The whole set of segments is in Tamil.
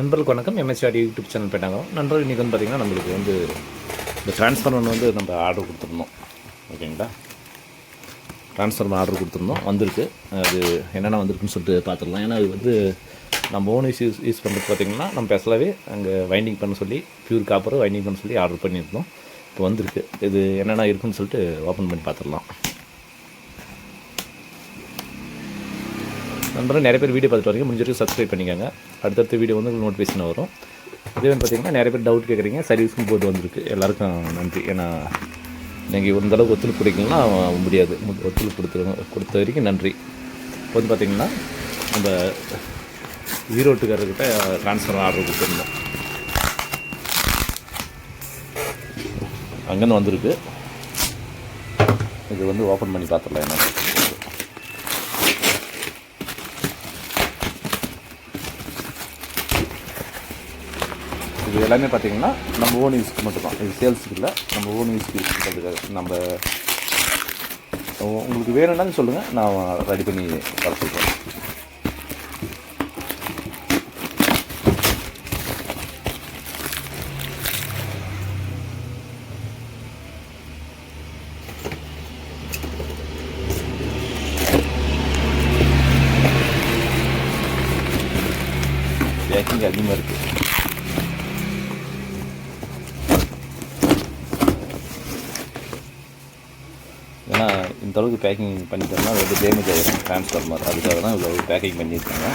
நண்பர்களுக்கு வணக்கம். எம்எஸ்ஆடி யூடியூப் சேனல் போயிட்டாங்க. நண்பர்கள் இன்றைக்கி வந்து பார்த்திங்கன்னா நம்மளுக்கு வந்து இந்த ட்ரான்ஸ்ஃபார்மர் வந்து நம்ம ஆர்டர் கொடுத்துருந்தோம். ஓகேங்களா, ட்ரான்ஸ்ஃபார்மர் ஆர்டர் கொடுத்துருந்தோம், வந்திருக்கு. அது என்னென்ன வந்திருக்குன்னு சொல்லிட்டு பார்த்துடலாம். ஏன்னா அது வந்து நம்ம ஓன் யூஸ் பண்ணுறது பார்த்திங்கன்னா நம்ம ஸ்பெஷலாகவே அங்கே வைண்டிங் பண்ண சொல்லி பியூர் காப்பர் வைண்டிங் பண்ண சொல்லி ஆர்டர் பண்ணியிருந்தோம். இப்போ வந்திருக்கு. இது என்னென்ன இருக்குன்னு சொல்லிட்டு ஓப்பன் பண்ணி பார்த்துடலாம். நண்பர்கள் நிறைய பேர் வீடியோ பார்த்துட்டு வரீங்க, முடிஞ்ச வரைக்கும் சப்ஸ்கிரைப் பண்ணிக்கோங்க. அடுத்தடுத்த வீடியோ வந்து உங்களுக்கு நோட்டிஃபிகேஷன் வரும். இதே வந்து பார்த்திங்கன்னா நிறைய பேர் டவுட் கேட்குறீங்க. சர்வீஸும் போட்டு வந்திருக்கு. எல்லாருக்கும் நன்றி. ஏன்னா நீங்கள் இந்தளவுக்கு ஒத்துழைப்பு கொடுக்கலன்னா முடியாது. ஒத்துழைப்பு கொடுத்த வரைக்கும் நன்றி. இப்போ வந்து பார்த்திங்கன்னா நம்ம ஈரோட்டுக்காரர்கிட்ட ட்ரான்ஸ்ஃபர் ஆர்டர் கொடுத்துருந்தோம். அங்கேருந்து வந்திருக்கு. இது வந்து ஓப்பன் பண்ணி பார்த்துடலாம். என்ன இது எல்லாமே பார்த்திங்கன்னா நம்ம ஓன் யூஸ்க்கு மட்டும்தான். இது சேல்ஸுக்கு இல்லை, நம்ம ஓன் யூஸ்க்கு யூஸ் பண்ணுறதுக்காக. நம்ம உங்களுக்கு வேணும்னாலும் சொல்லுங்கள், நான் ரெடி பண்ணி வர சொல்கிறேன். பேக்கிங் அதிகமாக இருக்குது. ஏன்னா இந்த அளவுக்கு பேக்கிங் பண்ணிட்டோம்னா அது வந்து டேமேஜ் ஆகிடும் ட்ரான்ஸ்ஃபார்மர். அதுக்காக தான் இவ்வளோ பேக்கிங் பண்ணியிருக்காங்க.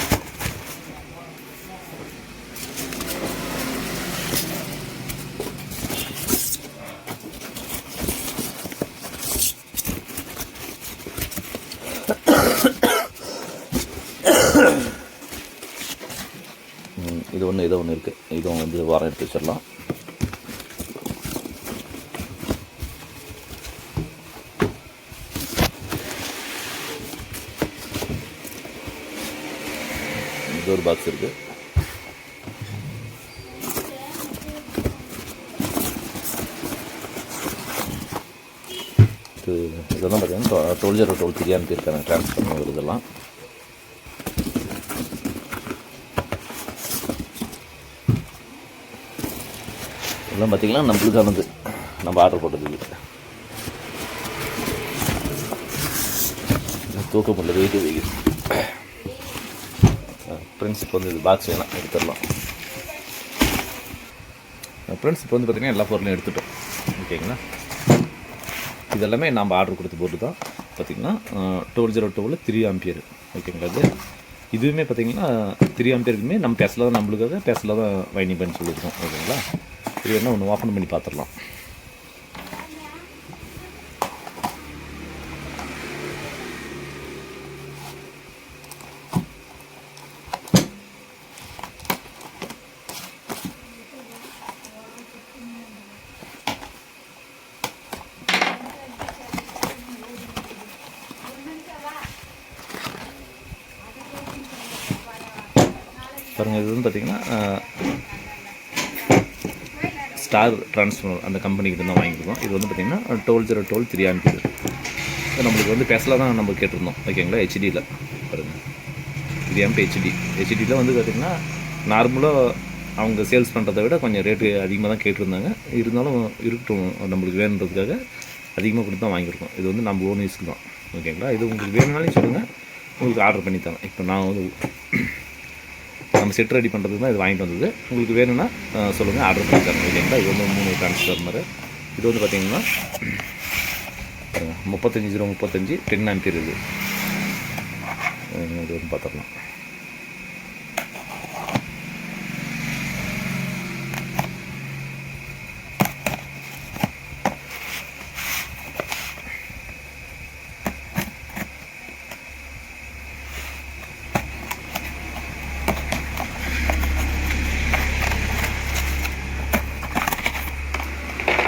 இது ஒன்று இதை ஒன்று இருக்குது. இதுவும் வந்து வாரம் எடுத்து வச்சிடலாம். இது ஒரு பாக்ஸ் இருக்குது. இதெல்லாம் பார்த்தீங்கன்னா 12 இருக்காங்க ட்ரான்ஸ்ஃபார்மர். இதெல்லாம் இதெல்லாம் பார்த்திங்கன்னா நம்மளுக்கானது, நம்ம ஆர்டர் போட்டதுக்கு. தூக்க முடியல, வெயிட்டு வைக்குது. ஃப்ரெண்ட்ஸ் இப்போ வந்து இது பாக்ஸ் வேணாம் எடுத்துடலாம். ஃப்ரெண்ட்ஸ் இப்போ வந்து பார்த்திங்கன்னா எல்லா பொருளையும் எடுத்துட்டோம். ஓகேங்களா, இதெல்லாமே நம்ம ஆர்டர் கொடுத்து போட்டு தான் பார்த்திங்கன்னா 1202 3 ஆம்பியர். ஓகேங்களா, இதுவுமே பார்த்திங்கன்னா 3 ஆம்பியருக்குமே நம்ம பேசல தான், நம்மளுக்காக பேசல தான் வைண்டிங் பண்ணி சொல்லியிருக்கோம். ஓகேங்களா, இது என்ன ஒன்று ஓப்பன் பண்ணி பார்த்துடலாம். பாருங்கள், இது வந்து பார்த்திங்கன்னா ஸ்டார் ட்ரான்ஸ்ஃபார்மர் அந்த கம்பெனிக்கிட்ட தான் வாங்கியிருக்கோம். இது வந்து பார்த்திங்கன்னா 1202 3 ஆம்பியர். நம்மளுக்கு வந்து பேசலாம் தான் நம்ம கேட்டிருந்தோம். ஓகேங்களா, ஹெச்டியில் பாருங்கள், 3 ஆம்பியர் ஹெச்டியில் வந்து பார்த்திங்கன்னா நார்மலாக அவங்க சேல்ஸ் பண்ணுறதை விட கொஞ்சம் ரேட்டு அதிகமாக தான் கேட்டிருந்தாங்க. இருந்தாலும் இருக்கட்டும், நம்மளுக்கு வேணுன்றதுக்காக அதிகமாக கொடுத்து தான் வாங்கியிருக்கோம். இது வந்து நம்ம ஓன் யூஸ்க்கு தான். ஓகேங்களா, இது உங்களுக்கு வேணும்னாலும் சொல்லுங்கள், உங்களுக்கு ஆர்டர் பண்ணி தரேன். இப்போ நான் வந்து நம்ம செட் ரெடி பண்ணுறதுக்கு தான் இது வாங்கிட்டு வந்தது. உங்களுக்கு வேணும்னா சொல்லுங்கள், ஆர்டர் பண்ணி தரேன். ஓகேங்களா, இது வந்து 3 ட்ரான்ஸ்ஃபார்மர். இது வந்து பார்த்திங்கன்னா 35 10 ஆம்பியர். இது வந்து பார்த்துக்கலாம்.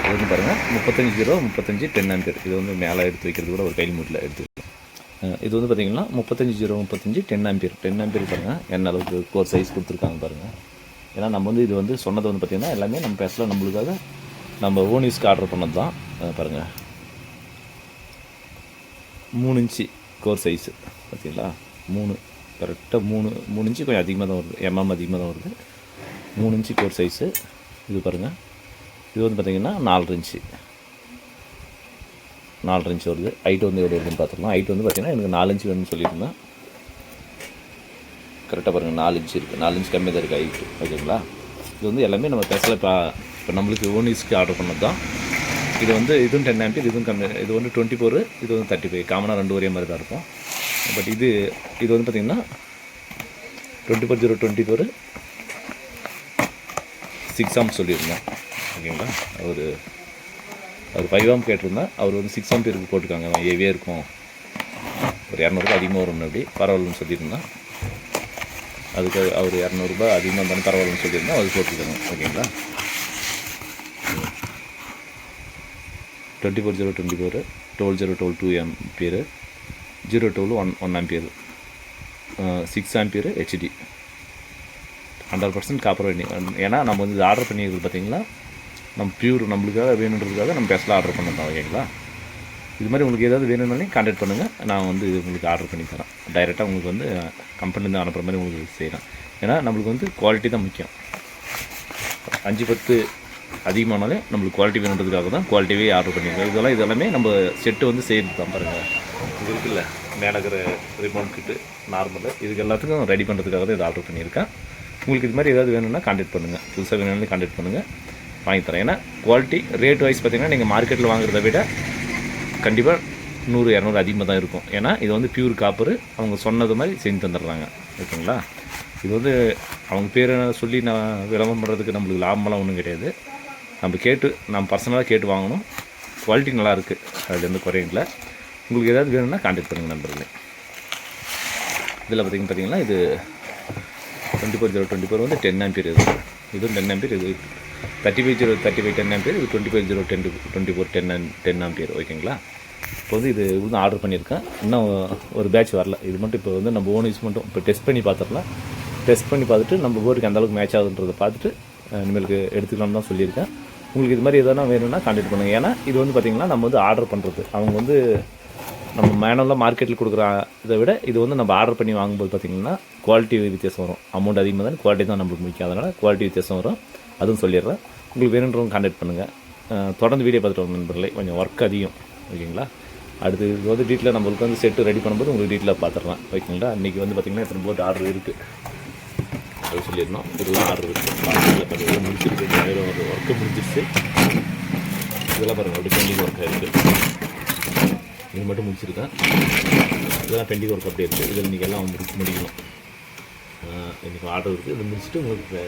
இது வந்து பாருங்கள் 35 10 ஆம்பியர். இது வந்து மேலே எடுத்து வைக்கிறது கூட ஒரு கையில் மூட்டில் எடுத்து. இது வந்து பார்த்திங்கன்னா 35 10 ஆம்பியர். 10 ஆம்பியர் பாருங்கள் என்ன அளவுக்கு கோர் சைஸ் கொடுத்துருக்காங்க பாருங்கள். ஏன்னா நம்ம வந்து இது வந்து சொன்னது வந்து பார்த்திங்கன்னா எல்லாமே நம்ம பேசலாம், நம்மளுக்காக நம்ம ஓன் யூஸ்க்கு ஆர்டர் பண்ணது தான். பாருங்கள், 3 இன்ச்சு கோர் சைஸு பார்த்தீங்களா, 3 கரெக்டாக 3 இன்ச்சு கொஞ்சம் அதிகமாக தான் வருது, எம்எம் அதிகமாக தான் வருது. 3 இன்ச்சு கோர் சைஸு. இது பாருங்கள், இது வந்து பார்த்திங்கன்னா 4 இன்ச்சு வருது. ஹைட் வந்து எவ்வளோ வருதுன்னு பார்த்துக்கலாம். ஹைட் வந்து பார்த்திங்கன்னா எனக்கு 4 இன்ச்சு வேணும்னு சொல்லியிருந்தேன். கரெக்டாக பாருங்கள், 4 இன்ச்சு இருக்குது. 4 இன்ச்சு கம்மியாக தான் இருக்குது ஹைட்டு. ஓகேங்களா? இது வந்து எல்லாமே நம்ம பேசல. இப்போ நம்மளுக்கு ஓன் யூஸ்க்கு ஆர்டர் பண்ணது தான். இது வந்து இதுவும் 10 ஆம்பியர், இதுவும் கம்மி. இது வந்து 24, இது வந்து 35. காமனாக 2 ஒரே மாதிரி தான் இருக்கும். பட் இது வந்து பார்த்திங்கன்னா 24/024 6 ஆம்ப் சொல்லியிருந்தேன். ஓகேங்களா? அவர் 5 ஆம்ப் கேட்டிருந்தேன். அவர் வந்து 6 ஆம்பியருக்கு போட்டுக்காங்க, ஹெவியாக இருக்கும், ஒரு 200 அதிகமாக வரும்னு அப்படி பரவாயில்லன்னு சொல்லியிருந்தேன். அதுக்கு அவர் 200 அதிகமாக இருந்தாலும் பரவாயில்லன்னு சொல்லியிருந்தேன். அது போட்டுருக்காங்க. ஓகேங்களா? 24/024 12/012 ampere, 012 1 ampere, 6 ampere HD, 100% copper வேண்டி. ஏன்னா நம்ம வந்து இது ஆர்டர் பண்ணியிருக்கிறது பார்த்திங்கன்னா நம்ம பியூர் நம்மளுக்காக வேணுன்றதுக்காக நம்ம பெஸ்ட்டாக ஆர்டர் பண்ணிருந்தோம். ஓகேங்களா? இது மாதிரி உங்களுக்கு ஏதாவது வேணும்னாலும் கான்டாக்ட் பண்ணுங்கள். நான் வந்து இது உங்களுக்கு ஆர்டர் பண்ணி தரேன். டைரெக்டாக உங்களுக்கு வந்து கம்பெனிலேருந்து அனுப்புகிற மாதிரி உங்களுக்கு செய்கிறேன். ஏன்னா நம்மளுக்கு வந்து குவாலிட்டி தான் முக்கியம். 5-10 அதிகமானாலே நம்மளுக்கு குவாலிட்டி வேணுன்றதுக்காக தான் குவாலிட்டியே ஆர்டர் பண்ணியிருக்கோம். இதெல்லாமே நம்ம செட்டு வந்து செய்கிறது தான். பாருங்கள், இது இருக்குல்ல மேலகிற ரிமோட் கிட்டு நார்மலு, இதுக்கு எல்லாத்துக்கும் ரெடி பண்ணுறதுக்காக தான் இதை ஆர்டர் பண்ணியிருக்கேன். உங்களுக்கு இது மாதிரி ஏதாவது வேணும்னா கான்டாக்ட் பண்ணுங்கள். புதுசாக வேணும்னு கான்டாக்ட் பண்ணுங்கள், வாங்கி தரேன். ஏன்னா குவாலிட்டி ரேட் வைஸ் பார்த்திங்கன்னா நீங்கள் மார்க்கெட்டில் வாங்குறத விட கண்டிப்பாக 100-200 அதிகமாக தான் இருக்கும். ஏன்னா இது வந்து பியூர் காப்பரு, அவங்க சொன்னது மாதிரி செஞ்சு தந்துடுறாங்க. ஓகேங்களா? இது வந்து அவங்க பேரை சொல்லி நான் விளம்பரம் பண்ணுறதுக்கு நம்மளுக்கு லாபமெல்லாம் ஒன்றும் கிடையாது. நம்ம பர்சனலாக கேட்டு வாங்கணும். குவாலிட்டி நல்லாயிருக்கு, அதில் எந்த குறையும் இல்லை. உங்களுக்கு ஏதாவது வேணும்னா கான்டாக்ட் பண்ணுங்கள் நண்பர்களே. இதில் பார்த்திங்கன்னா இது 24/024 வந்து 10 ஆம்பியர். இதுவும் 10 ஆம்பியர். இது 35/035 10 ஆம்பியர். இது 25/024 10 ஆம்பியர். ஓகேங்களா? இப்போ வந்து இது வந்து ஆர்டர் பண்ணியிருக்கேன். இன்னும் ஒரு பேட்ச் வரல. இது மட்டும் இப்போ வந்து நம்ம ஓன் யூஸ் மட்டும் இப்போ டெஸ்ட் பண்ணி பார்த்துடலாம். டெஸ்ட் பண்ணி பார்த்துட்டு நம்ம போர்டுக்கு அந்தளவுக்கு மேட்ச் ஆகுதுன்றதை பார்த்துட்டு இனிமேலுக்கு எடுத்துக்கலாம்னு தான் சொல்லியிருக்கேன். உங்களுக்கு இது மாதிரி எதனா வேணும்னா கான்டாக்ட் பண்ணுங்கள். ஏன்னா இது வந்து பார்த்திங்கன்னா நம்ம வந்து ஆர்டர் பண்ணுறது, அவங்க வந்து நம்ம மேனுவலாக மார்க்கெட்டில் கொடுக்குற இதை விட இது வந்து நம்ம ஆர்டர் பண்ணி வாங்கும்போது பார்த்திங்கன்னா குவாலிட்டி வித்தியாசம் வரும். அமௌண்ட் அதிகமாக தான், குவாலிட்டி தான் நம்மளுக்கு முக்கியம். அதனால் குவாலிட்டி வித்தியாசம் வரும், அதுவும் சொல்லிடுறேன். உங்களுக்கு வேணுன்றவங்க கான்டாக்ட் பண்ணுங்கள். தொடர்ந்து வீடியோ பார்த்துட்டு வாங்க நண்பர்களே. கொஞ்சம் ஒர்க் அதிகம். ஓகேங்களா? அடுத்து இது வந்து டீட்டெயிலாக நம்மளுக்கு வந்து செட்டு ரெடி பண்ணும்போது உங்களுக்கு டீட்டெயிலாக பார்த்துடலாம். ஓகேங்களா? இன்றைக்கி வந்து பார்த்திங்கன்னா எத்தனை போட்டு ஆர்டர் இருக்குது அது சொல்லிடணும். இதெல்லாம் ஆர்டர் இருக்குது. பார்த்திங்கன்னா முடிச்சிருக்கு, ஒரு ஒர்க்கு முடிஞ்சிருச்சு. இதெல்லாம் பாருங்கள், அப்படி பெண்டிங் ஒர்க்காக இருக்குது. இது மட்டும் முடிச்சிருக்கேன். இதெல்லாம் பெண்டிங் ஒர்க் அப்படி இருக்குது. இதில் இன்றைக்கி எல்லாம் முடிக்கணும். இன்றைக்கி ஆர்டர் இருக்குது. இது முடிச்சுட்டு உங்களுக்கு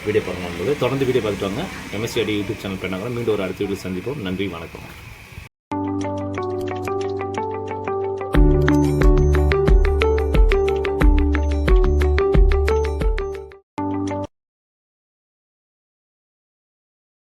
வீடியோ பார்க்கணும். தொடர்ந்து வீடியோ பார்த்துட்டு வாங்க. MSCID யூடியூப் சேனல் பண்ணாங்க. மீண்டும் ஒரு அடுத்த வீடியோ சந்திப்போம். நன்றி, வணக்கம்.